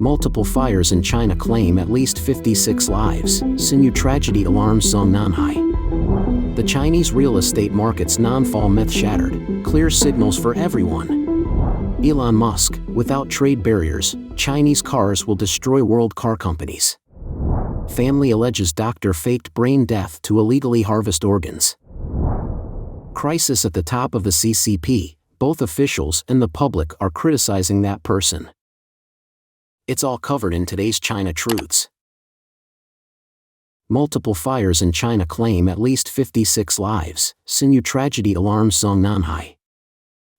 Multiple fires in China claim at least 56 lives. Xinyu tragedy alarms Zhongnanhai. The Chinese real estate market's non-fall myth shattered. Clear signals for everyone. Elon Musk, without trade barriers, Chinese cars will destroy world car companies. Family alleges doctor faked brain death to illegally harvest organs. Crisis at the top of the CCP. Both officials and the public are criticizing that person. It's all covered in today's China Truths. Multiple fires in China claim at least 56 lives. Xinyu tragedy alarms Zhongnanhai.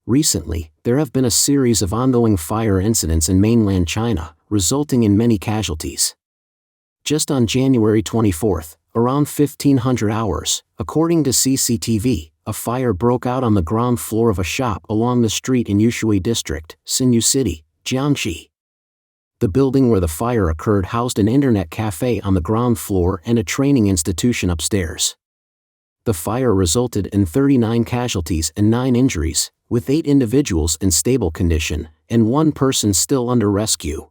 Recently, there have been a series of ongoing fire incidents in mainland China, resulting in many casualties. Just on January 24, around 1500 hours, according to CCTV, a fire broke out on the ground floor of a shop along the street in Yushui District, Xinyu City, Jiangxi. The building where the fire occurred housed an internet cafe on the ground floor and a training institution upstairs. The fire resulted in 39 casualties and 9 injuries, with 8 individuals in stable condition and 1 person still under rescue.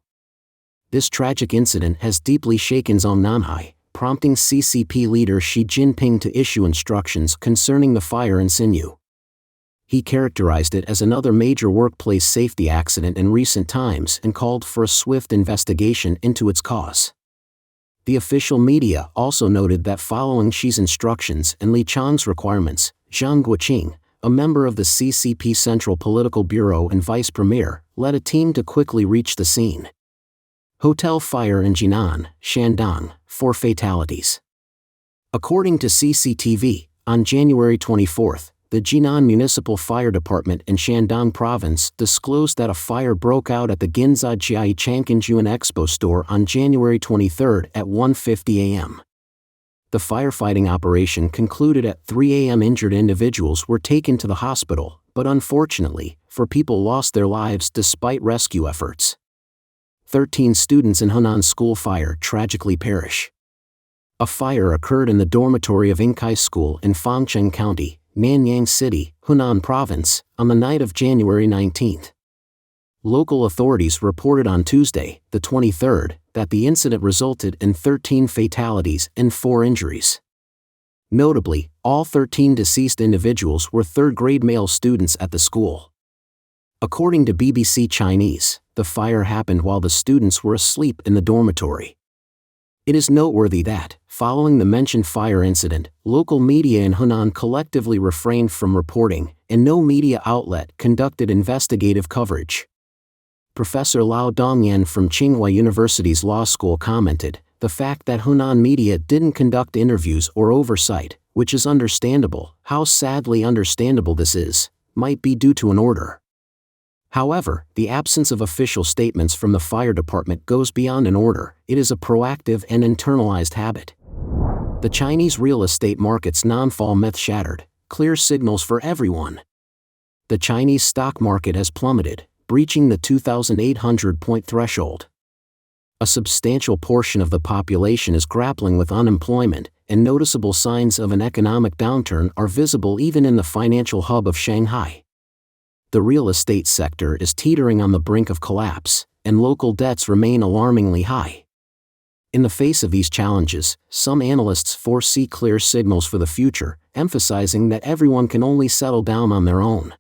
This tragic incident has deeply shaken Zhongnanhai, prompting CCP leader Xi Jinping to issue instructions concerning the fire in Xinyu. He characterized it as another major workplace safety accident in recent times and called for a swift investigation into its cause. The official media also noted that following Xi's instructions and Li Chang's requirements, Zhang Guoqing, a member of the CCP Central Political Bureau and vice premier, led a team to quickly reach the scene. Hotel fire in Jinan, Shandong, 4 fatalities. According to CCTV, on January 24, the Jinan Municipal Fire Department in Shandong Province disclosed that a fire broke out at the Ginza Jiai Changkinjuan Expo store on January 23 at 1:50 a.m. The firefighting operation concluded at 3 a.m. Injured individuals were taken to the hospital, but unfortunately, 4 people lost their lives despite rescue efforts. 13 students in Hunan school fire tragically perish. A fire occurred in the dormitory of Yingkai School in Fangcheng County, Nanyang City, Hunan Province, on the night of January 19. Local authorities reported on Tuesday, the 23rd, that the incident resulted in 13 fatalities and 4 injuries. Notably, all 13 deceased individuals were third-grade male students at the school. According to BBC Chinese, the fire happened while the students were asleep in the dormitory. It is noteworthy that, following the mentioned fire incident, local media in Hunan collectively refrained from reporting, and no media outlet conducted investigative coverage. Professor Lao Dongyan from Tsinghua University's law school commented, "The fact that Hunan media didn't conduct interviews or oversight, which is understandable, how sadly understandable this is, might be due to an order." However, the absence of official statements from the fire department goes beyond an order. It is a proactive and internalized habit. The Chinese real estate market's non-fall myth shattered. Clear signals for everyone. The Chinese stock market has plummeted, breaching the 2,800-point threshold. A substantial portion of the population is grappling with unemployment, and noticeable signs of an economic downturn are visible even in the financial hub of Shanghai. The real estate sector is teetering on the brink of collapse, and local debts remain alarmingly high. In the face of these challenges, some analysts foresee clear signals for the future, emphasizing that everyone can only settle down on their own.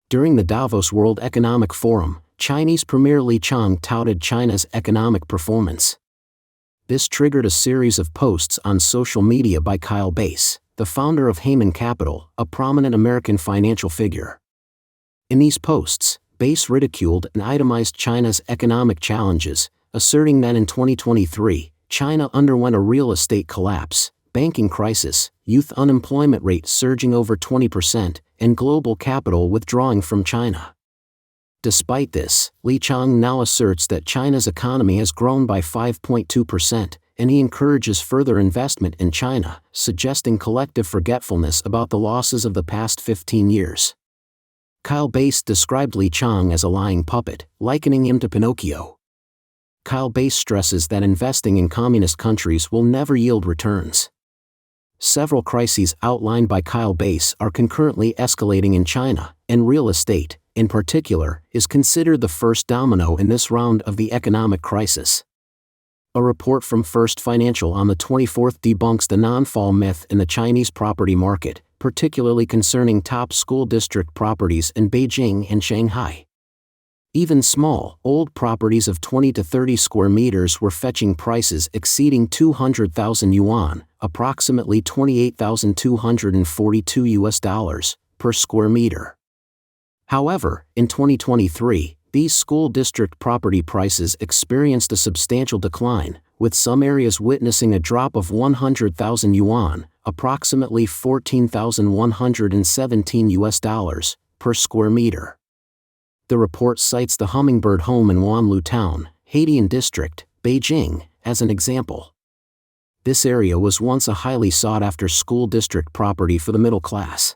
During the Davos World Economic Forum, Chinese Premier Li Chang touted China's economic performance. This triggered a series of posts on social media by Kyle Bass, the founder of Heyman Capital, a prominent American financial figure. In these posts, Bass ridiculed and itemized China's economic challenges, asserting that in 2023, China underwent a real estate collapse, banking crisis, youth unemployment rate surging over 20%, and global capital withdrawing from China. Despite this, Li Chang now asserts that China's economy has grown by 5.2%, and he encourages further investment in China, suggesting collective forgetfulness about the losses of the past 15 years. Kyle Bass described Li Chang as a lying puppet, likening him to Pinocchio. Kyle Bass stresses that investing in communist countries will never yield returns. Several crises outlined by Kyle Bass are concurrently escalating in China, and real estate, in particular, is considered the first domino in this round of the economic crisis. A report from First Financial on the 24th debunks the non-fall myth in the Chinese property market, particularly concerning top school district properties in Beijing and Shanghai. Even small, old properties of 20 to 30 square meters were fetching prices exceeding 200,000 yuan, approximately $28,242 per square meter. However, in 2023, these school district property prices experienced a substantial decline, with some areas witnessing a drop of 100,000 yuan, approximately $14,117 per square meter. The report cites the Hummingbird home in Wanlu Town, Haidian District, Beijing, as an example. This area was once a highly sought-after school district property for the middle class.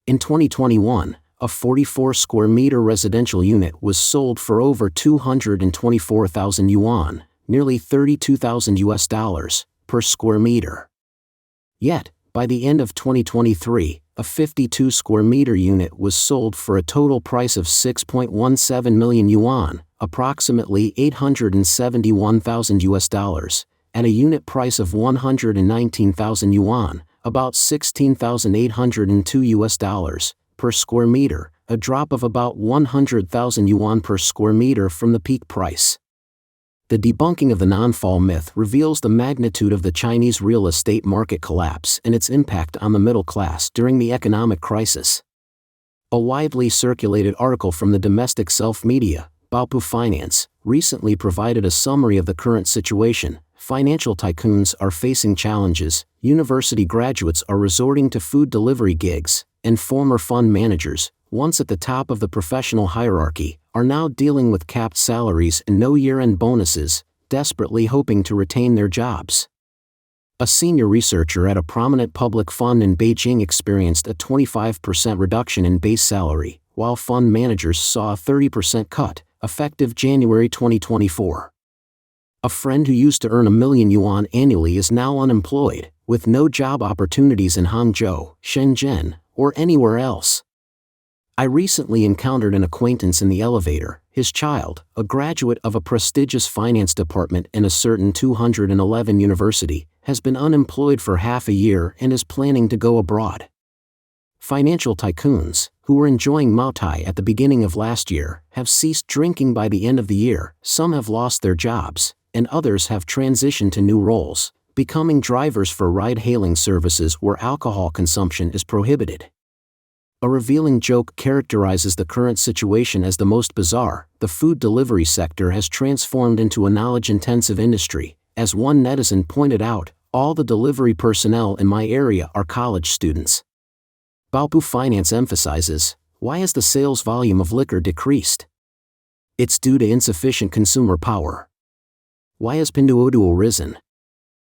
In 2021, a 44-square-meter residential unit was sold for over 224,000 yuan, nearly $32,000 per square meter. Yet, by the end of 2023, a 52-square-meter unit was sold for a total price of 6.17 million yuan, approximately $871,000, at a unit price of 119,000 yuan, about $16,802 per square meter, a drop of about 100,000 yuan per square meter from the peak price. The debunking of the non-fall myth reveals the magnitude of the Chinese real estate market collapse and its impact on the middle class during the economic crisis. A widely circulated article from the domestic self-media, Baopu Finance, recently provided a summary of the current situation. Financial tycoons are facing challenges, university graduates are resorting to food delivery gigs, and former fund managers, once at the top of the professional hierarchy, are now dealing with capped salaries and no year-end bonuses, desperately hoping to retain their jobs. A senior researcher at a prominent public fund in Beijing experienced a 25% reduction in base salary, while fund managers saw a 30% cut, effective January 2024. A friend who used to earn 1 million yuan annually is now unemployed, with no job opportunities in Hangzhou, Shenzhen, or anywhere else. I recently encountered an acquaintance in the elevator. His child, a graduate of a prestigious finance department in a certain 211 university, has been unemployed for half a year and is planning to go abroad. Financial tycoons, who were enjoying Maotai at the beginning of last year, have ceased drinking by the end of the year. Some have lost their jobs, and others have transitioned to new roles, becoming drivers for ride-hailing services where alcohol consumption is prohibited. A revealing joke characterizes the current situation as the most bizarre. The food delivery sector has transformed into a knowledge-intensive industry. As one netizen pointed out, all the delivery personnel in my area are college students. Baopu Finance emphasizes, why has the sales volume of liquor decreased? It's due to insufficient consumer power. Why has Pinduoduo risen?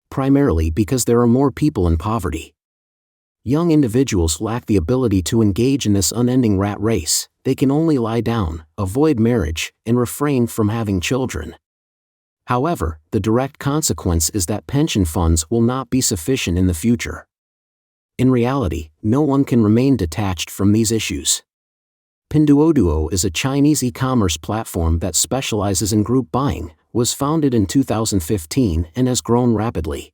Primarily because there are more people in poverty. Young individuals lack the ability to engage in this unending rat race. They can only lie down, avoid marriage, and refrain from having children. However, the direct consequence is that pension funds will not be sufficient in the future. In reality, no one can remain detached from these issues. Pinduoduo is a Chinese e-commerce platform that specializes in group buying, was founded in 2015 and has grown rapidly.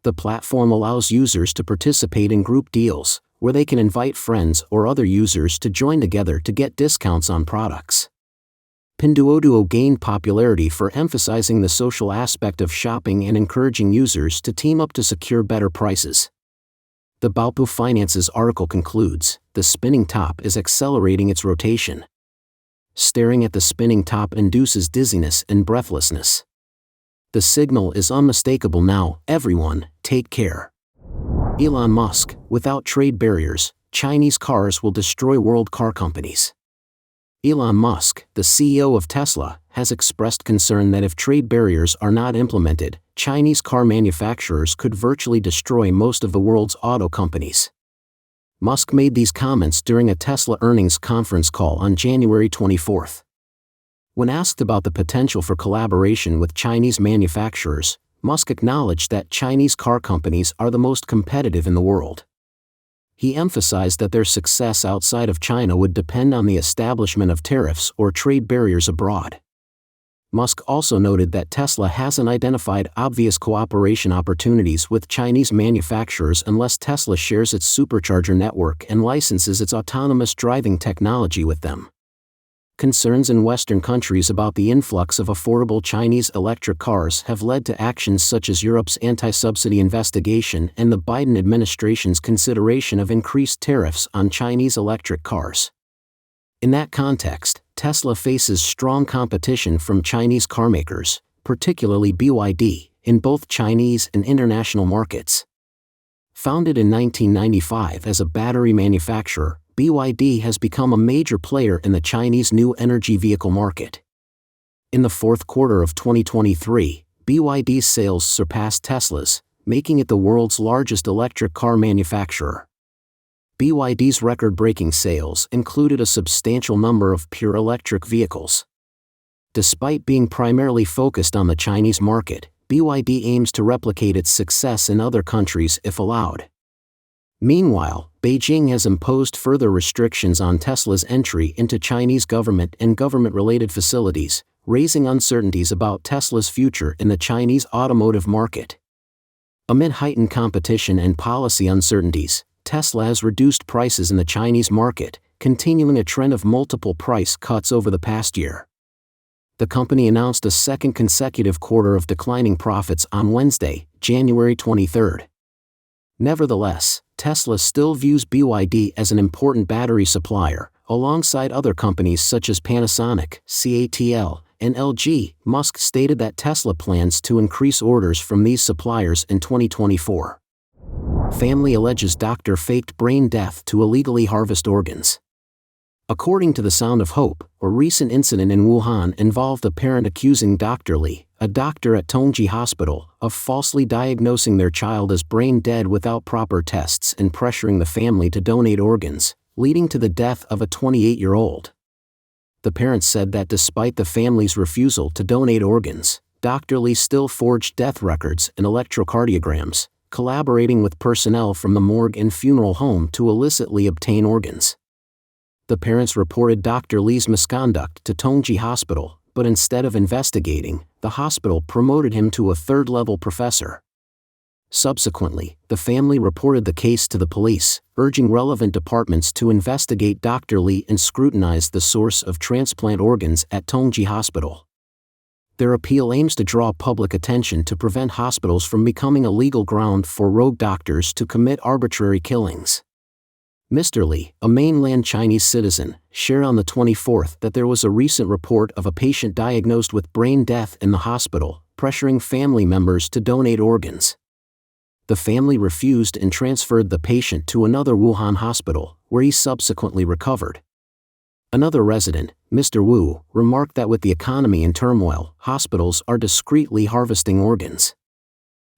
The platform allows users to participate in group deals, where they can invite friends or other users to join together to get discounts on products. Pinduoduo gained popularity for emphasizing the social aspect of shopping and encouraging users to team up to secure better prices. The Baopu Finance's article concludes, the spinning top is accelerating its rotation. Staring at the spinning top induces dizziness and breathlessness. The signal is unmistakable now. Everyone, take care. Elon Musk, without trade barriers, Chinese cars will destroy world car companies. Elon Musk, the CEO of Tesla, has expressed concern that if trade barriers are not implemented, Chinese car manufacturers could virtually destroy most of the world's auto companies. Musk made these comments during a Tesla earnings conference call on January 24. When asked about the potential for collaboration with Chinese manufacturers, Musk acknowledged that Chinese car companies are the most competitive in the world. He emphasized that their success outside of China would depend on the establishment of tariffs or trade barriers abroad. Musk also noted that Tesla hasn't identified obvious cooperation opportunities with Chinese manufacturers unless Tesla shares its supercharger network and licenses its autonomous driving technology with them. Concerns in Western countries about the influx of affordable Chinese electric cars have led to actions such as Europe's anti-subsidy investigation and the Biden administration's consideration of increased tariffs on Chinese electric cars. In that context, Tesla faces strong competition from Chinese carmakers, particularly BYD, in both Chinese and international markets. Founded in 1995 as a battery manufacturer, BYD has become a major player in the Chinese new energy vehicle market. In the fourth quarter of 2023, BYD's sales surpassed Tesla's, making it the world's largest electric car manufacturer. BYD's record-breaking sales included a substantial number of pure electric vehicles. Despite being primarily focused on the Chinese market, BYD aims to replicate its success in other countries if allowed. Meanwhile, Beijing has imposed further restrictions on Tesla's entry into Chinese government and government-related facilities, raising uncertainties about Tesla's future in the Chinese automotive market. Amid heightened competition and policy uncertainties, Tesla has reduced prices in the Chinese market, continuing a trend of multiple price cuts over the past year. The company announced a second consecutive quarter of declining profits on Wednesday, January 23. Nevertheless, Tesla still views BYD as an important battery supplier, alongside other companies such as Panasonic, CATL, and LG. Musk stated that Tesla plans to increase orders from these suppliers in 2024. Family alleges doctor faked brain death to illegally harvest organs. According to the Sound of Hope, a recent incident in Wuhan involved a parent accusing Dr. Li, a doctor at Tongji Hospital, of falsely diagnosing their child as brain dead without proper tests and pressuring the family to donate organs, leading to the death of a 28-year-old. The parents said that despite the family's refusal to donate organs, Dr. Li still forged death records and electrocardiograms, collaborating with personnel from the morgue and funeral home to illicitly obtain organs. The parents reported Dr. Li's misconduct to Tongji Hospital, but instead of investigating, the hospital promoted him to a third-level professor. Subsequently, the family reported the case to the police, urging relevant departments to investigate Dr. Li and scrutinize the source of transplant organs at Tongji Hospital. Their appeal aims to draw public attention to prevent hospitals from becoming a legal ground for rogue doctors to commit arbitrary killings. Mr. Li, a mainland Chinese citizen, shared on the 24th that there was a recent report of a patient diagnosed with brain death in the hospital, pressuring family members to donate organs. The family refused and transferred the patient to another Wuhan hospital, where he subsequently recovered. Another resident, Mr. Wu, remarked that with the economy in turmoil, hospitals are discreetly harvesting organs.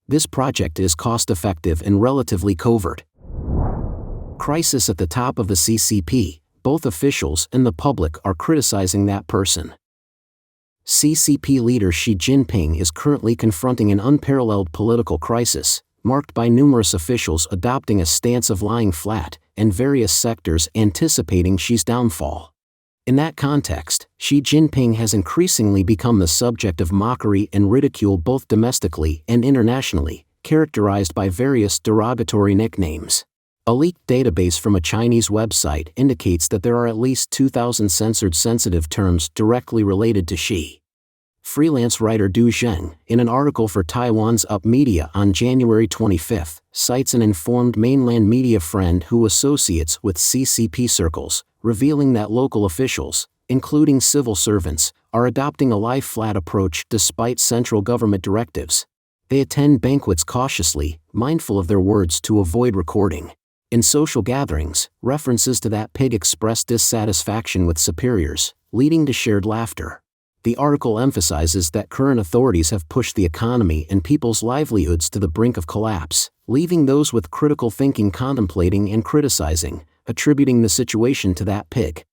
This project is cost-effective and relatively covert. Crisis at the top of the CCP, both officials and the public are criticizing that person. CCP leader Xi Jinping is currently confronting an unparalleled political crisis, marked by numerous officials adopting a stance of lying flat, and various sectors anticipating Xi's downfall. In that context, Xi Jinping has increasingly become the subject of mockery and ridicule both domestically and internationally, characterized by various derogatory nicknames. A leaked database from a Chinese website indicates that there are at least 2,000 censored sensitive terms directly related to Xi. Freelance writer Du Zheng, in an article for Taiwan's Up Media on January 25, cites an informed mainland media friend who associates with CCP circles, revealing that local officials, including civil servants, are adopting a lie-flat approach despite central government directives. They attend banquets cautiously, mindful of their words to avoid recording. In social gatherings, references to that pig express dissatisfaction with superiors, leading to shared laughter. The article emphasizes that current authorities have pushed the economy and people's livelihoods to the brink of collapse, leaving those with critical thinking contemplating and criticizing, attributing the situation to that pig.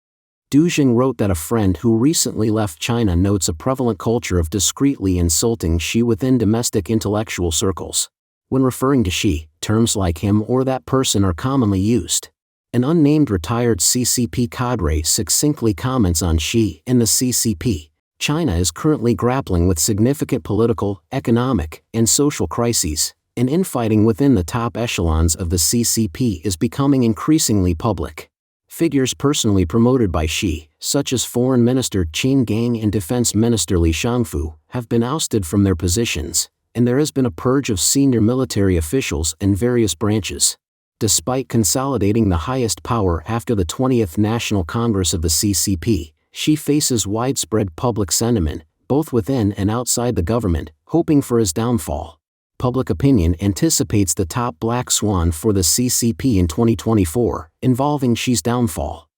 Du Zheng wrote that a friend who recently left China notes a prevalent culture of discreetly insulting Xi within domestic intellectual circles. When referring to Xi, Terms like him or that person are commonly used. An unnamed retired CCP cadre succinctly comments on Xi and the CCP. China is currently grappling with significant political, economic, and social crises, and infighting within the top echelons of the CCP is becoming increasingly public. Figures personally promoted by Xi, such as Foreign Minister Qin Gang and Defense Minister Li Shangfu, have been ousted from their positions, and there has been a purge of senior military officials in various branches. Despite consolidating the highest power after the 20th National Congress of the CCP, Xi faces widespread public sentiment, both within and outside the government, hoping for his downfall. Public opinion anticipates the top black swan for the CCP in 2024, involving Xi's downfall.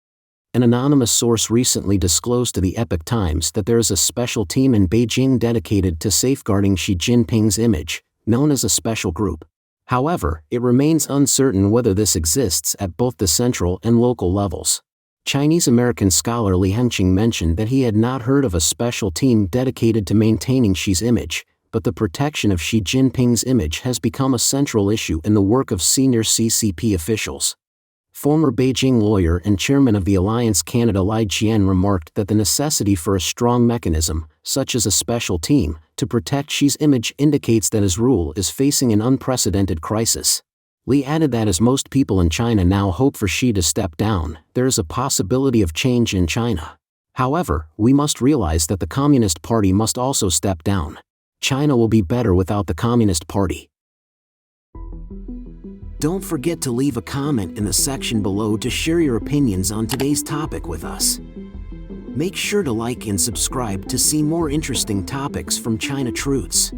An anonymous source recently disclosed to the Epoch Times that there is a special team in Beijing dedicated to safeguarding Xi Jinping's image, known as a special group. However, it remains uncertain whether this exists at both the central and local levels. Chinese-American scholar Li Hengqing mentioned that he had not heard of a special team dedicated to maintaining Xi's image, but the protection of Xi Jinping's image has become a central issue in the work of senior CCP officials. Former Beijing lawyer and chairman of the Alliance Canada Li Qian remarked that the necessity for a strong mechanism, such as a special team, to protect Xi's image indicates that his rule is facing an unprecedented crisis. Li added that as most people in China now hope for Xi to step down, there is a possibility of change in China. However, we must realize that the Communist Party must also step down. China will be better without the Communist Party. Don't forget to leave a comment in the section below to share your opinions on today's topic with us. Make sure to like and subscribe to see more interesting topics from China Truths.